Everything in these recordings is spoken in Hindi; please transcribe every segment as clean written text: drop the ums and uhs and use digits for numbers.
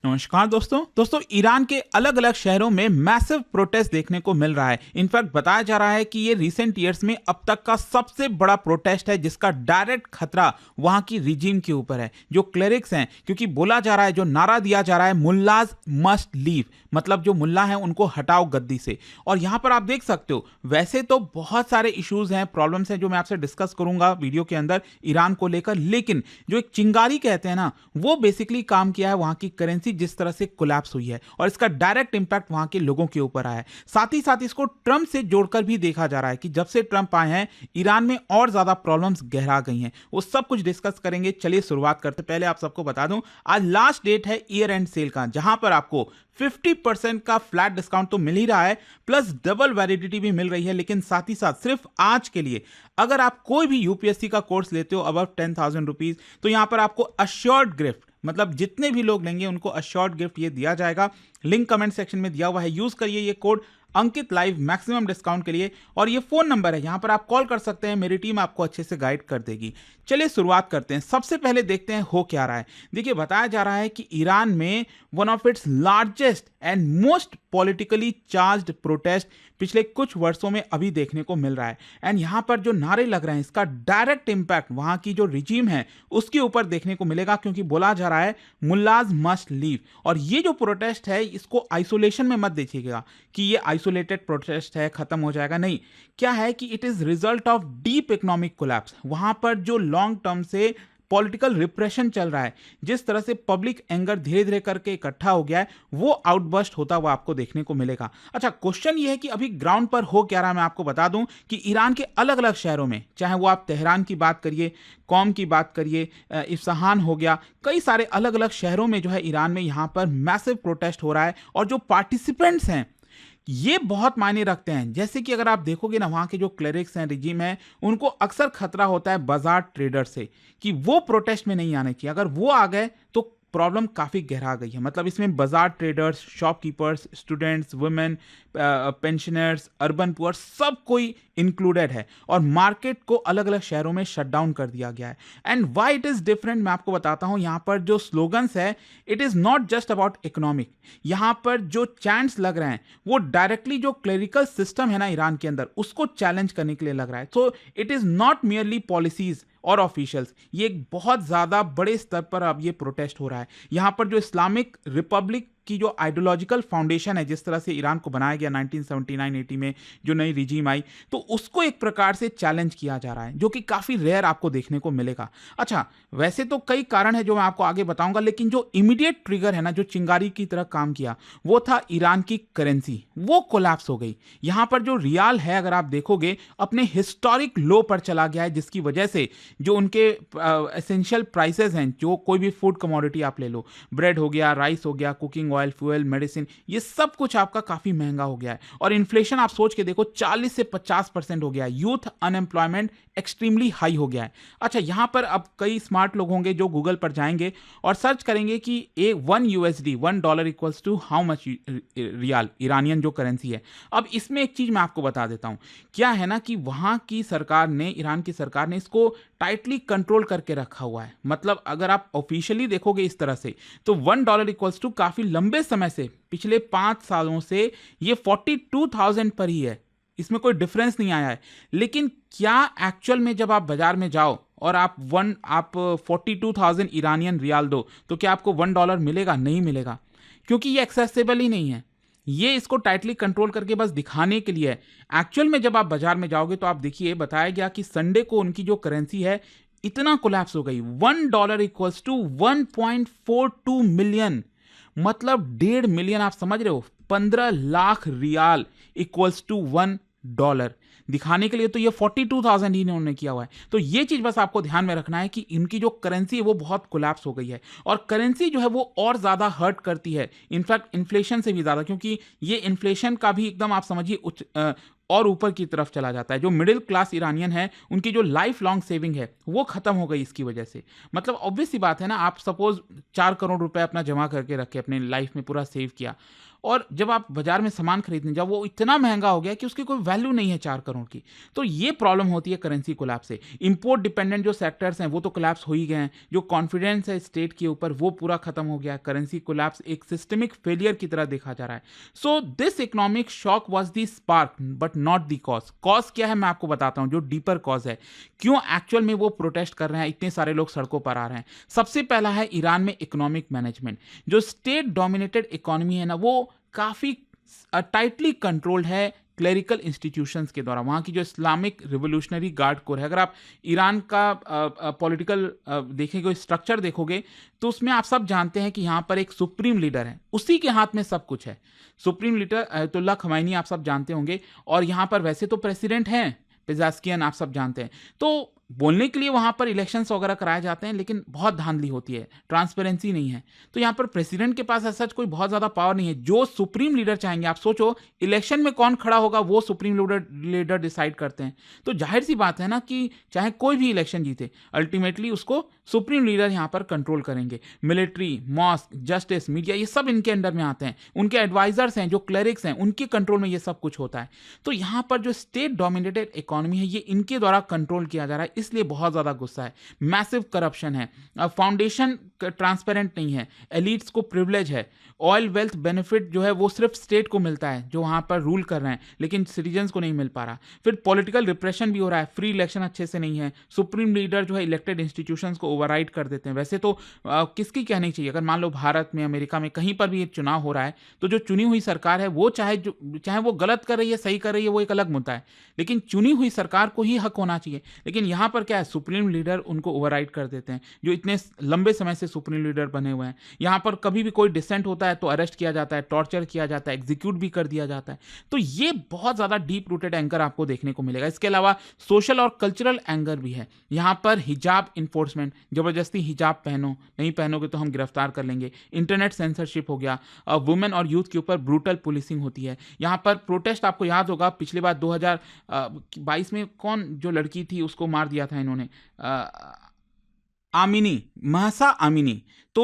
नमस्कार दोस्तों ईरान के अलग अलग शहरों में मैसिव प्रोटेस्ट देखने को मिल रहा है। इनफैक्ट बताया जा रहा है कि ये रिसेंट ईयर्स में अब तक का सबसे बड़ा प्रोटेस्ट है जिसका डायरेक्ट खतरा वहां की रिजीम के ऊपर है, जो क्लेरिक्स हैं। क्योंकि बोला जा रहा है, जो नारा दिया जा रहा है, मुल्लाज मस्ट लीव, मतलब जो मुल्ला हैं उनको हटाओ गद्दी से। और यहां पर आप देख सकते हो, वैसे तो बहुत सारे इश्यूज हैं, प्रॉब्लम्स हैं जो मैं आपसे डिस्कस करूंगा वीडियो के अंदर ईरान को लेकर, लेकिन जो एक चिंगारी कहते हैं ना, वो बेसिकली काम किया है वहां की करेंसी जिस तरह से कोलैप्स हुई है, और इसका डायरेक्ट इंपैक्ट वहां के लोगों के ऊपर आया है। साथ ही साथ इसको ट्रंप से जोड़कर भी देखा जा रहा है कि जब से ट्रंप आए हैं ईरान में और ज्यादा प्रॉब्लम्स गहरा गई हैं। वो सब कुछ डिस्कस करेंगे। चलिए शुरुआत करते। पहले आप सबको बता दूं, आज लास्ट डेट है ईयर एंड सेल का, जहां पर आपको 50% का फ्लैट डिस्काउंट तो मिल ही रहा है, प्लस डबल वैलिडिटी भी मिल रही है। लेकिन साथ ही साथ सिर्फ आज के लिए अगर आप कोई भी यूपीएससी का कोर्स लेते हो अबव 10,000 रुपीज, तो यहां पर आपको अश्योर्ड गिफ्ट, मतलब जितने भी लोग लेंगे उनको अश्योर्ड गिफ्ट ये दिया जाएगा। लिंक कमेंट सेक्शन में दिया हुआ है, यूज करिए ये कोड अंकित लाइव मैक्सिमम डिस्काउंट के लिए। और ये फोन नंबर है, यहां पर आप कॉल कर सकते हैं, मेरी टीम आपको अच्छे से गाइड कर देगी। चलिए शुरुआत करते हैं। सबसे पहले देखते हैं हो क्या रहा है। देखिए, बताया जा रहा है कि ईरान में one of its largest and most politically charged protest पिछले कुछ वर्षों में अभी देखने को मिल रहा है। एंड यहां पर जो नारे लग रहे हैं, इसका डायरेक्ट इंपैक्ट वहां की जो रिजीम है उसके ऊपर देखने को मिलेगा, क्योंकि बोला जा रहा है मुल्लाज मस्ट लीव। और ये जो प्रोटेस्ट है, इसको आइसोलेशन में मत देखिएगा कि ये आइसोलेटेड प्रोटेस्ट है, खत्म हो जाएगा, नहीं। क्या है कि it is result of deep economic collapse. वहां पर जो लॉन्ग टर्म से पॉलिटिकल रिप्रेशन चल रहा है, जिस तरह से पब्लिक एंगर धीरे धीरे करके इकट्ठा हो गया है, वो आउटबर्स्ट होता हुआ आपको देखने को मिलेगा। अच्छा, क्वेश्चन ये है कि अभी ग्राउंड पर हो क्या रहा है। मैं आपको बता दूं कि ईरान के अलग अलग शहरों में, चाहे वो आप तेहरान की बात करिए, कौम की बात करिए, इस्फहान हो गया, कई सारे अलग अलग शहरों में जो है ईरान में यहां पर मैसिव प्रोटेस्ट हो रहा है। और जो पार्टिसिपेंट्स हैं ये बहुत मायने रखते हैं। जैसे कि अगर आप देखोगे ना, वहां के जो क्लेरिक्स हैं, रिजीम है, उनको अक्सर खतरा होता है बाजार ट्रेडर से कि वो प्रोटेस्ट में नहीं आने चाहिए। अगर वो आ गए तो प्रॉब्लम काफी गहरा गई है। मतलब इसमें बाजार traders, shopkeepers, students, women, pensioners, urban poor, सब कोई इंक्लूडेड है। और मार्केट को अलग अलग शहरों में शट डाउन कर दिया गया है। And why it is different, मैं आपको बताता हूं। यहां पर जो स्लोगन्स है, it is not just about economic. यहां पर जो चैंट्स लग रहे हैं वो डायरेक्टली जो क्लेरिकल सिस्टम है ना ईरान के अंदर, उसको चैलेंज करने के लिए लग रहा है। So it is not merely policies और ऑफिशियल्स, ये एक बहुत ज्यादा बड़े स्तर पर अब ये प्रोटेस्ट हो रहा है। यहां पर जो इस्लामिक रिपब्लिक की जो आइडियोलॉजिकल फाउंडेशन है, जिस तरह से ईरान को बनाया गया 1979-80 में, जो नई रिजीम आई, तो उसको एक प्रकार से चैलेंज किया जा रहा है, जो कि काफी रेयर आपको देखने को मिलेगा। अच्छा, वैसे तो कई कारण है जो मैं आपको आगे बताऊंगा, लेकिन जो इमीडिएट ट्रिगर है ना, जो चिंगारी की तरह काम किया, वो था ईरान की करेंसी। वो कोलैप्स हो गई। यहां पर जो रियाल है, अगर आप देखोगे, अपने हिस्टोरिक लो पर चला गया है, जिसकी वजह से जो उनके एसेंशियल प्राइसेस हैं, जो कोई भी फूड कमोडिटी आप ले लो, ब्रेड हो गया, राइस हो गया, कुकिंग ऑयल, फ्यूल, मेडिसिन, ये सब कुछ आपका काफी महंगा हो गया है। और इन्फ्लेशन आप सोच के देखो, 40 से 50% हो गया है। यूथ अनएम्प्लॉयमेंट एक्सट्रीमली हाई हो गया है। अच्छा, यहां पर अब कई स्मार्ट लोग होंगे जो गूगल पर जाएंगे और सर्च करेंगे कि $1 $1 equals to how much rial, Iranian जो करेंसी है। अब इसमें एक चीज मैं आपको बता देता हूं। क्या है ना कि वहां की सरकार ने, ईरान की सरकार ने इसको टाइटली कंट्रोल करके रखा हुआ है। मतलब अगर आप ऑफिशियली देखोगे इस तरह से, तो $1 इक्वल्स टू काफी लंबे समय से, पिछले 5 सालों से ये 42,000 पर ही है। इसमें कोई डिफरेंस नहीं आया है। लेकिन क्या एक्चुअल में जब आप बाजार में जाओ और आप 42,000 ईरानियन रियाल दो, तो क्या आपको $1 मिलेगा? नहीं मिलेगा, क्योंकि ये एक्सेसिबल ही नहीं है। ये इसको टाइटली कंट्रोल करके बस दिखाने के लिए है। एक्चुअल में जब आप बाजार में जाओगे तो आप देखिए, बताया गया कि संडे को उनकी जो करेंसी है इतना कोलैप्स हो गई, $1 इक्वल्स टू 1.42 मिलियन, मतलब 1.5 मिलियन। आप समझ रहे हो, 15 लाख रियाल इक्वल्स टू $1 दिखाने के लिए तो ये 42,000 ही इन्होंने किया हुआ है। तो ये चीज बस आपको ध्यान में रखना है कि इनकी जो करेंसी है वो बहुत कोलैप्स हो गई है। और करेंसी जो है वो और ज्यादा हर्ट करती है, इनफैक्ट इन्फ्लेशन से भी ज्यादा, क्योंकि ये इन्फ्लेशन का भी एकदम आप समझिए और ऊपर की तरफ चला जाता है। जो मिडिल क्लास ईरानियन है, उनकी जो लाइफ लॉन्ग सेविंग है वो खत्म हो गई इसकी वजह से। मतलब ऑब्वियस सी बात है ना, आप सपोज 4 करोड़ रुपए अपना जमा करके रखे, अपने लाइफ में पूरा सेव किया, और जब आप बाजार में सामान खरीदने जाओ वो इतना महंगा हो गया कि उसकी कोई वैल्यू नहीं है 4 करोड़ की। तो ये प्रॉब्लम होती है करेंसी कोलैप्स से। इंपोर्ट डिपेंडेंट जो सेक्टर्स हैं वो तो कोलैप्स हो ही गए हैं, जो कॉन्फिडेंस है स्टेट के ऊपर वो पूरा खत्म हो गया। करेंसी कोलैप्स एक सिस्टमिक फेलियर की तरह देखा जा रहा है। So this economic shock was the spark but not the cause. Cause क्या है मैं आपको बताता हूं, जो डीपर कॉज है, क्यों एक्चुअल में वो प्रोटेस्ट कर रहे हैं, इतने सारे लोग सड़कों पर आ रहे हैं। सबसे पहला है ईरान में इकोनॉमिक मैनेजमेंट। जो स्टेट डोमिनेटेड इकोनॉमी है ना, वो काफी टाइटली कंट्रोल्ड है क्लेरिकल इंस्टीट्यूशंस के द्वारा। वहाँ की जो इस्लामिक रिवोल्यूशनरी गार्ड कोर है, अगर आप ईरान का पॉलिटिकल देखेंगे, स्ट्रक्चर देखोगे, तो उसमें आप सब जानते हैं कि यहाँ पर एक सुप्रीम लीडर है, उसी के हाथ में सब कुछ है। सुप्रीम लीडर अयतुल्ला खमैनी आप सब जानते होंगे, और यहाँ पर वैसे तो प्रेसिडेंट हैं पेजास्कियन, आप सब जानते हैं। तो बोलने के लिए वहां पर इलेक्शंस वगैरह कराए जाते हैं, लेकिन बहुत धांधली होती है, ट्रांसपेरेंसी नहीं है। तो यहाँ पर प्रेसिडेंट के पास ऐसा कोई बहुत ज्यादा पावर नहीं है। जो सुप्रीम लीडर चाहेंगे, आप सोचो इलेक्शन में कौन खड़ा होगा, वो सुप्रीम लीडर डिसाइड करते हैं। तो जाहिर सी बात है ना कि चाहे कोई भी इलेक्शन जीते, अल्टीमेटली उसको सुप्रीम लीडर यहाँ पर कंट्रोल करेंगे। मिलिट्री, मॉस्क, जस्टिस, मीडिया, ये सब इनके अंडर में आते हैं। उनके एडवाइजर्स हैं, जो क्लरिक्स हैं, उनके कंट्रोल में ये सब कुछ होता है। तो यहाँ पर जो स्टेट डोमिनेटेड इकोनॉमी है, ये इनके द्वारा कंट्रोल किया जा रहा है, इसलिए बहुत ज्यादा गुस्सा है। मैसिव करप्शन है, फाउंडेशन ट्रांसपेरेंट नहीं है, एलिट्स को प्रिविलेज है, ऑयल वेल्थ बेनिफिट जो है वो सिर्फ स्टेट को मिलता है जो वहां पर रूल कर रहे हैं, लेकिन सिटीजन्स को नहीं मिल पा रहा। फिर पॉलिटिकल रिप्रेशन भी हो रहा है, फ्री इलेक्शन अच्छे से नहीं है, सुप्रीम लीडर जो है इलेक्टेड इंस्टीट्यूशंस को ओवरराइड कर देते हैं। वैसे तो किसकी कहनी चाहिए, अगर मान लो भारत में, अमेरिका में, कहीं पर भी एक चुनाव हो रहा है, तो जो चुनी हुई सरकार है वो चाहे वो गलत कर रही है, सही कर रही है, वो एक अलग मुद्दा है, लेकिन चुनी हुई सरकार को ही हक होना चाहिए। लेकिन यहाँ पर क्या है, सुप्रीम लीडर उनको ओवरराइड कर देते हैं, जो इतने लंबे समय से सुप्रीम लीडर बने हुए हैं। यहाँ पर कभी भी कोई डिसेंट होता है तो अरेस्ट किया जाता है, टॉर्चर किया जाता है, एग्जीक्यूट भी कर दिया जाता है। तो ये बहुत ज्यादा डीप रूटेड एंगर आपको देखने को मिलेगा। इसके अलावा सोशल और कल्चरल एंगर भी है। यहाँ पर हिजाब इन्फोर्समेंट, जबरदस्ती हिजाब पहनो, नहीं पहनोगे तो हम गिरफ्तार कर लेंगे। इंटरनेट सेंसरशिप हो गया, वुमेन और यूथ के ऊपर ब्रूटल पुलिसिंग होती है। यहाँ पर प्रोटेस्ट, आपको याद होगा पिछली बार 2022 में कौन जो लड़की थी उसको मार दिया था इन्होंने, आमिनी, महसा आमिनी। तो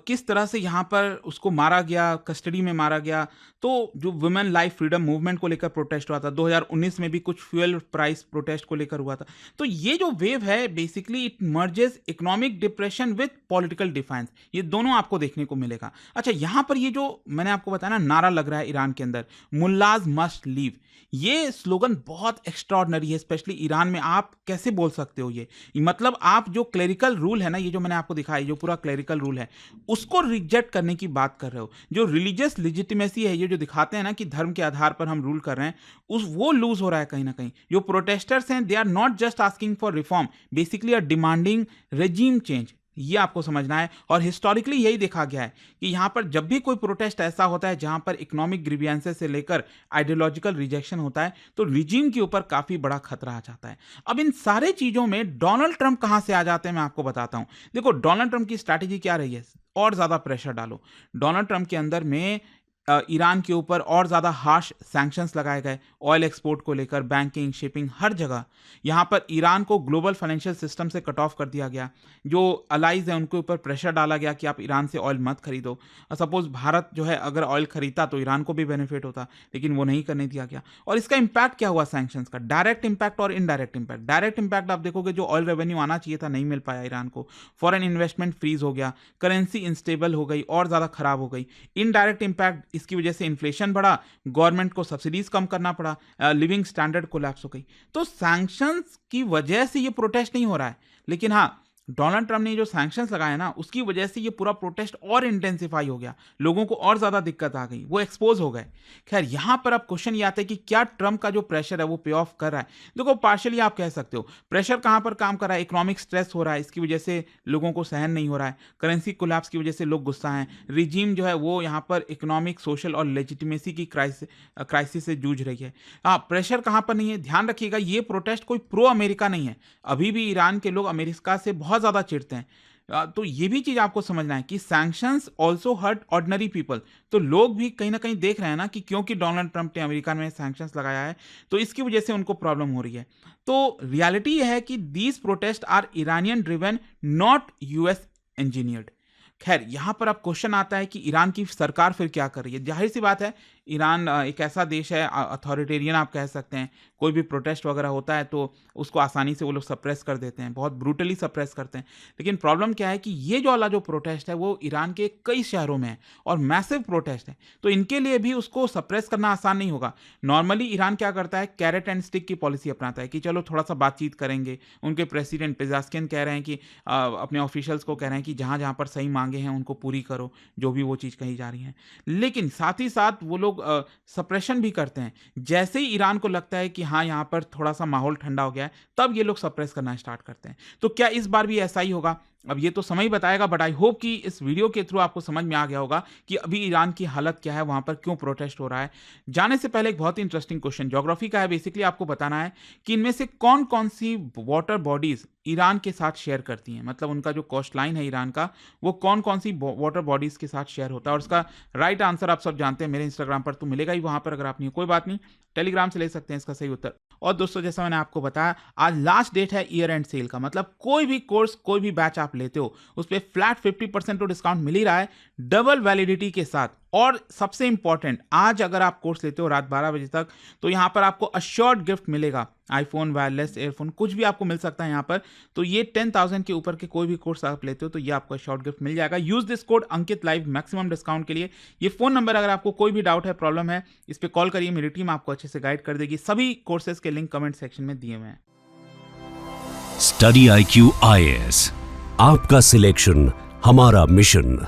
किस तरह से यहाँ पर उसको मारा गया, कस्टडी में मारा गया। तो जो वुमेन लाइफ फ्रीडम मूवमेंट को लेकर प्रोटेस्ट हुआ था, 2019 में भी कुछ फ्यूल प्राइस प्रोटेस्ट को लेकर हुआ था। तो ये जो वेव है, basically it merges economic depression with political defence, ये दोनों आपको देखने को मिलेगा। अच्छा, यहाँ पर ये जो मैंने आपको बताया ना, नारा लग रहा है ईरान के अंदर, मुल्लाज मस्ट लीव, ये स्लोगन बहुत एक्स्ट्राऑर्डिनरी है, स्पेशली ईरान में। आप कैसे बोल सकते हो ये, मतलब आप जो क्लेरिकल रूल है ना, ये जो मैंने आपको दिखाया, जो पूरा क्लेरिकल रूल है, उसको रिजेक्ट करने की बात कर रहे हो। जो रिलीजियस लेजिटिमेसी है, ये जो दिखाते हैं ना कि धर्म के आधार पर हम रूल कर रहे हैं, वो लूज हो रहा है कहीं ना कहीं। जो प्रोटेस्टर्स हैं, they are not just asking for reform, basically are demanding regime change. ये आपको समझना है। और हिस्टोरिकली यही देखा गया है कि यहां पर जब भी कोई प्रोटेस्ट ऐसा होता है जहां पर इकोनॉमिक ग्रीवियंसेस से लेकर आइडियोलॉजिकल रिजेक्शन होता है, तो रिजीम के ऊपर काफी बड़ा खतरा आ जाता है। अब इन सारे चीजों में डोनाल्ड ट्रंप कहां से आ जाते हैं, मैं आपको बताता हूं। देखो, डोनाल्ड ट्रंप की स्ट्रैटेजी क्या रही है, और ज्यादा प्रेशर डालो। डोनाल्ड ट्रंप के अंदर में ईरान के ऊपर और ज़्यादा हार्श सैंक्शंस लगाए गए, ऑयल एक्सपोर्ट को लेकर, बैंकिंग, शिपिंग, हर जगह। यहाँ पर ईरान को ग्लोबल फाइनेंशियल सिस्टम से कट ऑफ कर दिया गया। जो अलाइज हैं उनके ऊपर प्रेशर डाला गया कि आप ईरान से ऑयल मत खरीदो। सपोज भारत जो है अगर ऑयल खरीदता तो ईरान को भी बेनिफिट होता, लेकिन वो नहीं करने दिया गया। और इसका इंपैक्ट क्या हुआ सैंक्शंस का, डायरेक्ट इंपैक्ट और इनडायरेक्ट इंपैक्ट। डायरेक्ट इंपैक्ट आप देखोगे, जो ऑयल रेवेन्यू आना चाहिए था नहीं मिल पाया ईरान को, फॉरेन इन्वेस्टमेंट फ्रीज हो गया, करेंसी इंस्टेबल हो गई और ज़्यादा खराब हो गई। इनडायरेक्ट इंपैक्ट, इसकी वजह से इन्फ्लेशन बढ़ा, गवर्नमेंट को सब्सिडीज कम करना पड़ा, लिविंग स्टैंडर्ड कोलैप्स हो गई। तो सैंक्शंस की वजह से ये प्रोटेस्ट नहीं हो रहा है, लेकिन हाँ, डोनाल्ड ट्रंप ने जो सैंक्शंस लगाए ना, उसकी वजह से ये पूरा प्रोटेस्ट और इंटेंसिफाई हो गया, लोगों को और ज्यादा दिक्कत आ गई, वो एक्सपोज हो गए। खैर, यहां पर अब क्वेश्चन ये आता है कि क्या ट्रंप का जो प्रेशर है वो पे ऑफ कर रहा है। देखो, पार्शियली आप कह सकते हो। प्रेशर कहां पर काम कर रहा है, इकोनॉमिक स्ट्रेस हो रहा है, इसकी वजह से लोगों को सहन नहीं हो रहा है, करेंसी कोलैप्स की वजह से लोग गुस्सा हैं, रिजीम जो है वो यहाँ पर इकोनॉमिक, सोशल और लेजिटिमेसी की क्राइसिस से जूझ रही है। हाँ, प्रेशर कहां पर नहीं है, ध्यान रखिएगा, ये प्रोटेस्ट कोई प्रो अमेरिका नहीं है। अभी भी ईरान के लोग अमेरिका से बहुत ज्यादा चिढ़ते हैं। तो ये भी चीज आपको समझना है कि sanctions also hurt ordinary people. तो लोग भी कहीं ना कहीं देख रहे हैं ना कि क्योंकि डोनाल्ड ट्रंप ने अमेरिका में सैंक्शंस लगाया है तो इसकी वजह से उनको प्रॉब्लम हो रही है। तो रियलिटी यह है कि these protest are Iranian driven, not US engineered. खैर यहां पर अब क्वेश्चन आता है कि ईरान की सरकार फिर क्या कर रही है। जाहिर सी बात है, ईरान एक ऐसा देश है, अथॉरिटेरियन आप कह सकते हैं। कोई भी प्रोटेस्ट वगैरह होता है तो उसको आसानी से वो लोग सप्रेस कर देते हैं, बहुत ब्रूटली सप्रेस करते हैं। लेकिन प्रॉब्लम क्या है कि ये जो वाला जो प्रोटेस्ट है वो ईरान के कई शहरों में है और मैसिव प्रोटेस्ट है, तो इनके लिए भी उसको सप्रेस करना आसान नहीं होगा। नॉर्मली ईरान क्या करता है, कैरेट एंड स्टिक की पॉलिसी अपनाता है कि चलो थोड़ा सा बातचीत करेंगे। उनके प्रेसिडेंट पेजास्कियन कह रहे हैं कि अपने ऑफिशियल्स को कह रहे हैं कि जहाँ जहाँ पर सही मांगे हैं उनको पूरी करो, जो भी वो चीज़ कही जा रही है। लेकिन साथ ही साथ वो लोग सप्रेशन भी करते हैं। जैसे ही ईरान को लगता है कि हाँ यहाँ पर थोड़ा सा माहौल ठंडा हो गया है, तब ये लोग सप्रेस करना स्टार्ट करते हैं। तो क्या इस बार भी ऐसा ही होगा? अब ये तो समय ही बताएगा, बट आई होप कि इस वीडियो के थ्रू आपको समझ में आ गया होगा कि अभी ईरान की हालत क्या है, वहां पर क्यों प्रोटेस्ट हो रहा है। जाने से पहले एक बहुत ही इंटरेस्टिंग क्वेश्चन ज्योग्राफी का है। बेसिकली आपको बताना है कि इनमें से कौन कौन सी वाटर बॉडीज ईरान के साथ शेयर करती हैं, मतलब उनका जो कोस्ट लाइन है ईरान का, वो कौन कौन सी वाटर बॉडीज के साथ शेयर होता है। और इसका राइट आंसर आप सब जानते हैं, मेरे इंस्टाग्राम पर तो मिलेगा ही वहां पर। अगर आप नहीं, कोई बात नहीं, टेलीग्राम से ले सकते हैं इसका सही उत्तर। और दोस्तों जैसा मैंने आपको बताया, आज लास्ट डेट है ईयर एंड सेल का, मतलब कोई भी कोर्स, कोई भी बैच आप लेते हो उस पर फ्लैट 50% तो डिस्काउंट मिल ही रहा है, डबल वैलिडिटी के साथ। और सबसे इंपॉर्टेंट, आज अगर आप कोर्स लेते हो रात 12 बजे तक, तो यहां पर आपको अश्योर्ड गिफ्ट मिलेगा, आईफोन, वायरलेस एयरफोन, कुछ भी आपको मिल सकता है यहाँ पर। तो ये 10,000 के ऊपर के कोई भी कोर्स आप लेते हो तो ये आपको अश्योर्ड गिफ्ट मिल जाएगा। Use this code Ankit live maximum discount के लिए। ये फोन नंबर, अगर आपको कोई भी डाउट है, प्रॉब्लम है, इस पर कॉल करिए, मेरी टीम आपको अच्छे से गाइड कर देगी। सभी कोर्सेज के लिंक कमेंट सेक्शन में दिए हुए हैं। स्टडी IQ IAS, आपका सिलेक्शन हमारा मिशन।